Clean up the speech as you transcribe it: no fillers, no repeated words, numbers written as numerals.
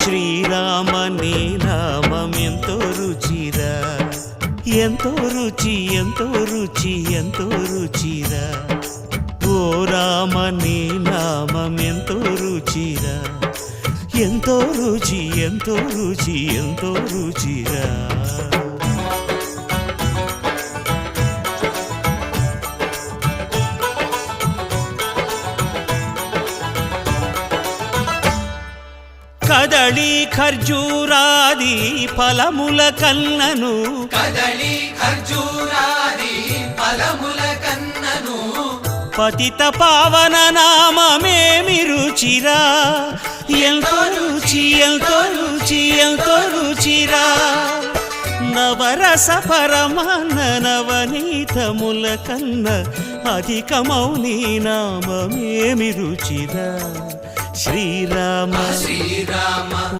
శ్రీరామ నీ నామం ఎంతో రుచిరా, ఎంతో రుచి ఎంతో రుచి ఎంతో రుచిరా. ఓ రామ నీ నామం ఎంతో రుచిరా, ఎంతో రుచి ఎంతో రుచి ఎంతో రుచిరా. కదళి ఖర్జూరాది ఫలముల కన్నను, కదళి ఖర్జూరాది ఫలముల కన్నను, పతిత పావన నామమేమి రుచిరా, ఎంతో రుచి ఎంతో రుచి ఎంతో రుచిరా. నవరస పరమాన్న నవనీతముల కన్న అధికమౌ నీ నామమేమి రుచిరా. శ్రీరామ శ్రీరామ